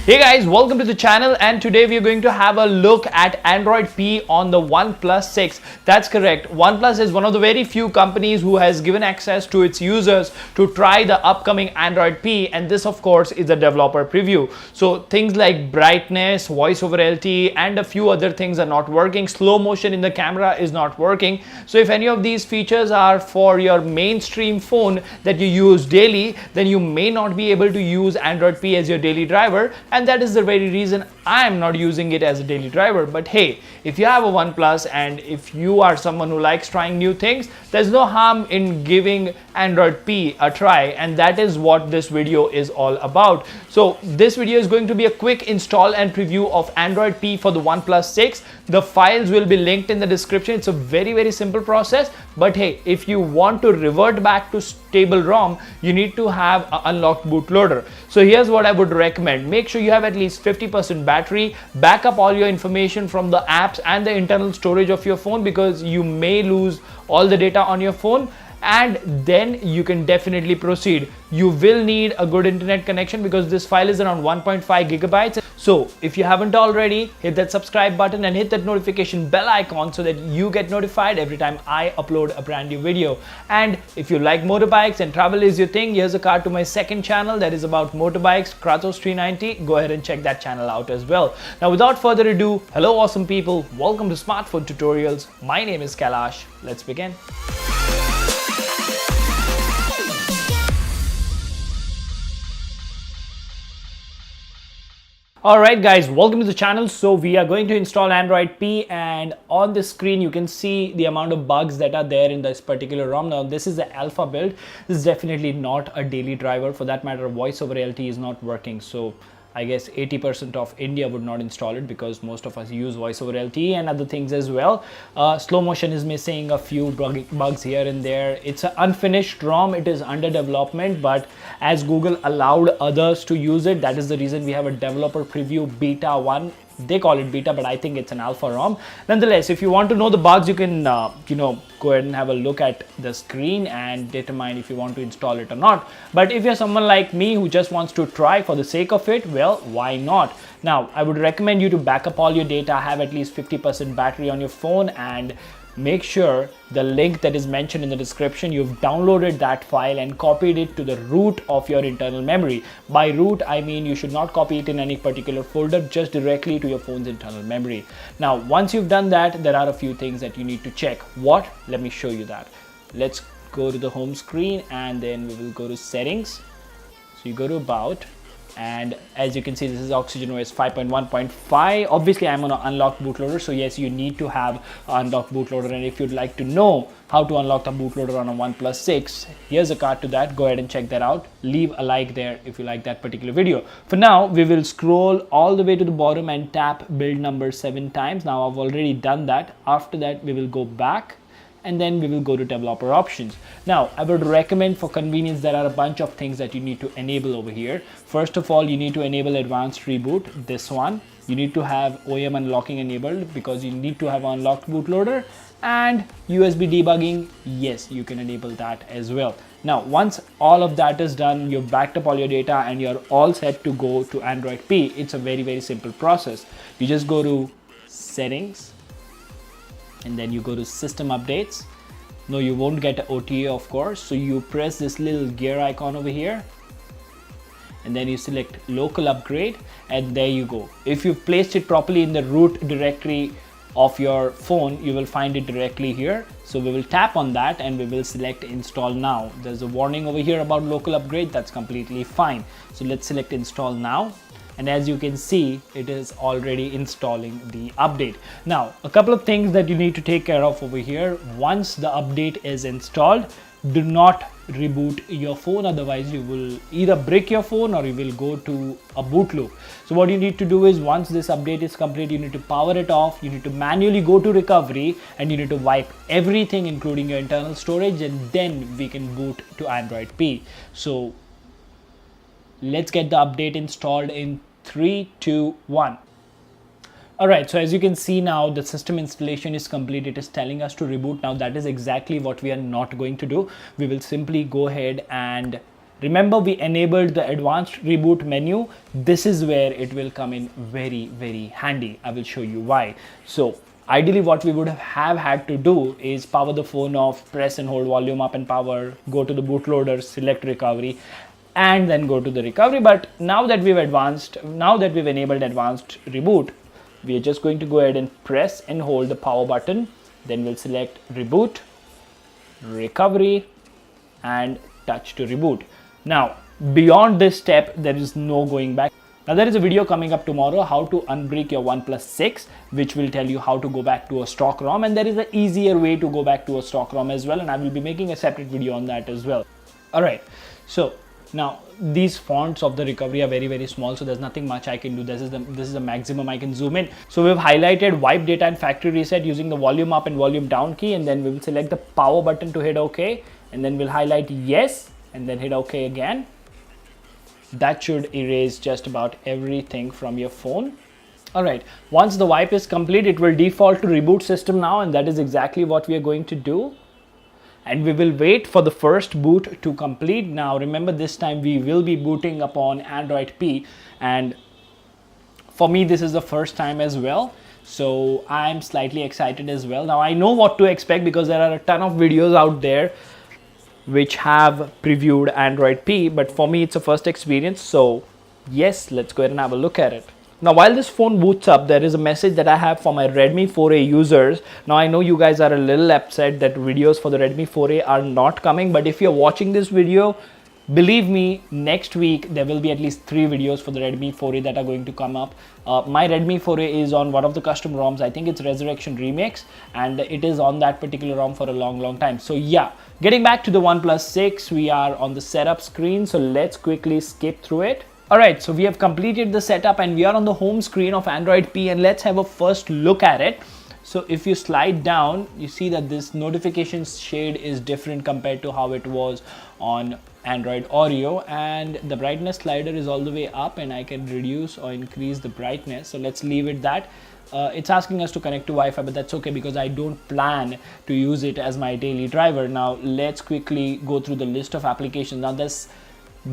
Hey guys, welcome to the channel, and today we are going to have a look at Android P on the OnePlus 6. That's correct. OnePlus is one of the very few companies who has given access to its users to try the upcoming Android P, and this of course is a developer preview. So things like brightness, voice over LTE and a few other things are not working. Slow motion in the camera is not working. So if any of these features are for your mainstream phone that you use daily, then you may not be able to use Android P as your daily driver, and that is the very reason I am not using it as a daily driver. But hey, if you have a OnePlus and if you are someone who likes trying new things, there's no harm in giving Android P a try, and that is what this video is all about. So this video is going to be a quick install and preview of Android P for the OnePlus 6. The files will be linked in the description. It's a very simple process, but hey, if you want to revert back to stable ROM, you need to have an unlocked bootloader. So here's what I would recommend. Make sure you have at least 50% battery. Back up all your information from the apps and the internal storage of your phone, because you may lose all the data on your phone, and then you can definitely proceed. You will need a good internet connection because this file is around 1.5 gigabytes. So if you haven't already, hit that subscribe button and hit that notification bell icon so that you get notified every time I upload a brand new video. And if you like motorbikes and travel is your thing, here's a card to my second channel that is about motorbikes, Kratos 390. Go ahead and check that channel out as well. Now without further ado, hello awesome people, welcome to Smartphone Tutorials. My name is Kailash. Let's begin. Alright guys, welcome to the channel. So we are going to install Android P, and on the screen you can see the amount of bugs that are there in this particular ROM. Now this is the alpha build. This is definitely not a daily driver. For that matter, voice over LTE is not working. So I guess 80% of India would not install it because most of us use voice over LTE and other things as well. Slow motion is missing, a few bugs here and there. It's an unfinished ROM. It is under development, but as Google allowed others to use it, that is the reason we have a developer preview beta 1. They call it beta, but I think it's an alpha ROM. Nonetheless, if you want to know the bugs, you can go ahead and have a look at the screen and determine if you want to install it or not. But if you're someone like me who just wants to try for the sake of it, well, why not? Now I would recommend you to back up all your data, have at least 50% battery on your phone, and make sure the link that is mentioned in the description, you've downloaded that file and copied it to the root of your internal memory. By root, I mean you should not copy it in any particular folder, just directly to your phone's internal memory. Now, once you've done that, there are a few things that you need to check. What? Let me show you that. Let's go to the home screen and then we will go to settings. So you go to about, and as you can see, this is Oxygen OS 5.1.5. Obviously I'm on an unlocked bootloader, so yes, you need to have an unlocked bootloader. And if you'd like to know how to unlock the bootloader on a OnePlus 6, here's a card to that. Go ahead and check that out. Leave a like there if you like that particular video. For now, we will scroll all the way to the bottom and tap build number 7 times. Now I've already done that. After that, we will go back and then we will go to developer options. Now I would recommend, for convenience, there are a bunch of things that you need to enable over here. First of all, you need to enable advanced reboot, this one. You need to have OEM unlocking enabled because you need to have unlocked bootloader, and USB debugging, yes, you can enable that as well. Now once all of that is done, you've backed up all your data and you're all set to go to Android P. It's a very simple process. You just go to settings and then you go to system updates. No, you won't get an OTA, of course. So you press this little gear icon over here and then you select local upgrade, and there you go. If you've placed it properly in the root directory of your phone, you will find it directly here. So we will tap on that and we will select install now. There's a warning over here about local upgrade. That's completely fine. So let's select install now. And as you can see, it is already installing the update. Now, a couple of things that you need to take care of over here. Once the update is installed, do not reboot your phone, otherwise you will either break your phone or you will go to a boot loop. So what you need to do is, once this update is complete, you need to power it off, you need to manually go to recovery, and you need to wipe everything including your internal storage, and then we can boot to Android P. So let's get the update installed in 3, 2, 1. Alright, so as you can see now, the system installation is complete. It is telling us to reboot. Now that is exactly what we are not going to do. We will simply go ahead and Remember, we enabled the advanced reboot menu. This is where it will come in very, very handy. I will show you why. So ideally what we would have had to do is power the phone off, press and hold volume up and power, go to the bootloader, select recovery, and then go to the recovery. But now that we've enabled advanced reboot, we are just going to go ahead and press and hold the power button. Then we'll select reboot, recovery, and touch to reboot. Now, beyond this step, there is no going back. Now, there is a video coming up tomorrow, how to unbrick your OnePlus 6, which will tell you how to go back to a stock ROM. And there is an easier way to go back to a stock ROM as well. And I will be making a separate video on that as well. All right. So now these fonts of the recovery are very, very small. So there's nothing much I can do. This is the maximum I can zoom in. So we've highlighted wipe data and factory reset using the volume up and volume down key. And then we will select the power button to hit OK. And then we'll highlight yes. And then hit OK again. That should erase just about everything from your phone. All right, once the wipe is complete, it will default to reboot system now, and that is exactly what we are going to do. And we will wait for the first boot to complete. Now remember, this time we will be booting upon Android P, and for me this is the first time as well. So I'm slightly excited as well. Now I know what to expect because there are a ton of videos out there which have previewed Android P, but for me it's a first experience. So yes, let's go ahead and have a look at it. Now while this phone boots up, there is a message that I have for my Redmi 4A users. Now I know you guys are a little upset that videos for the Redmi 4A are not coming, but if you're watching this video, believe me, next week there will be at least 3 videos for the Redmi 4A that are going to come up. My Redmi 4A is on one of the custom ROMs. I think it's Resurrection Remix, and it is on that particular ROM for a long time. So yeah, getting back to the OnePlus 6, we are on the setup screen. So let's quickly skip through it. All right, so we have completed the setup and we are on the home screen of Android P, and let's have a first look at it. So if you slide down, you see that this notifications shade is different compared to how it was on Android Oreo, and the brightness slider is all the way up, and I can reduce or increase the brightness. So let's leave it that. It's asking us to connect to Wi-Fi, but that's okay because I don't plan to use it as my daily driver. Now let's quickly go through the list of applications. Now this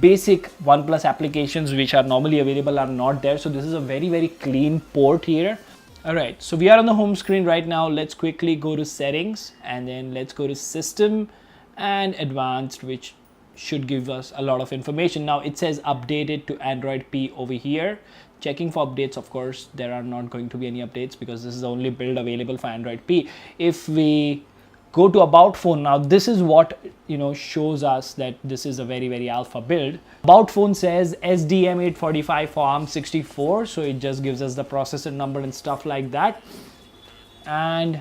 basic OnePlus applications which are normally available are not there. So this is a very, very clean port here. All right, so we are on the home screen right now. Let's quickly go to settings, and then let's go to system and advanced, which should give us a lot of information. Now it says updated to Android P over here. Checking for updates, of course, there are not going to be any updates because this is the only build available for Android P. If we go to about phone, now this is what shows us that this is a very, very alpha build. About phone says SDM845 for ARM64, so it just gives us the processor number and stuff like that. And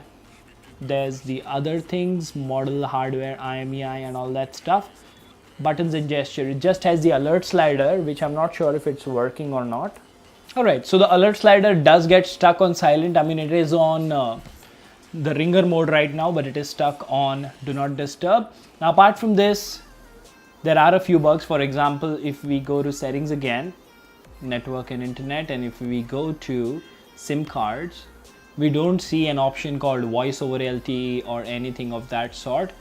there's the other things, model, hardware, IMEI and all that stuff. Buttons and gesture, it just has the alert slider, which I'm not sure if it's working or not. All right, so the alert slider does get stuck on silent. I mean, it is on the ringer mode right now, but it is stuck on do not disturb. Now apart from this, there are a few bugs. For example, if we go to settings again, network and internet, and if we go to SIM cards, we don't see an option called voice over LTE or anything of that sort.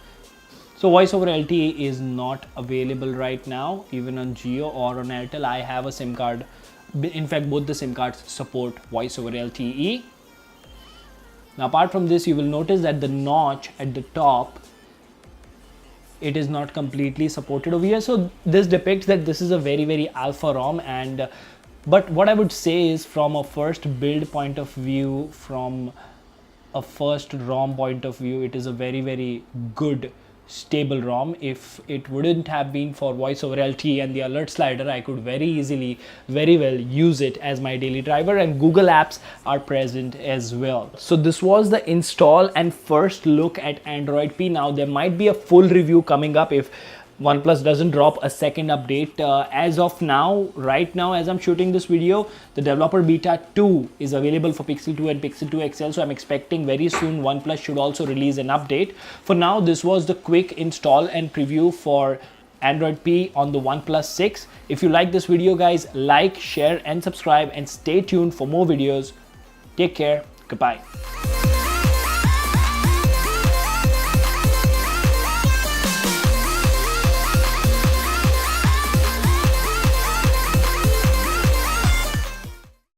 So voice over LTE is not available right now, even on Jio or on Airtel. I have a SIM card. In fact, both the SIM cards support voice over LTE. Now apart from this, you will notice that the notch at the top, it is not completely supported over here. So this depicts that this is a very, very alpha ROM, and but what I would say is, from a first build point of view, from a first ROM point of view, it is a very, very good stable ROM. If it wouldn't have been for voice over LTE and the alert slider, I could very easily, very well use it as my daily driver, and Google apps are present as well. So this was the install and first look at Android P. Now there might be a full review coming up if OnePlus doesn't drop a second update. As of now, right now as I'm shooting this video, the developer beta 2 is available for Pixel 2 and Pixel 2 XL, so I'm expecting very soon OnePlus should also release an update. For now, this was the quick install and preview for Android P on the OnePlus 6. If you like this video, guys, like, share and subscribe, and stay tuned for more videos. Take care. Goodbye.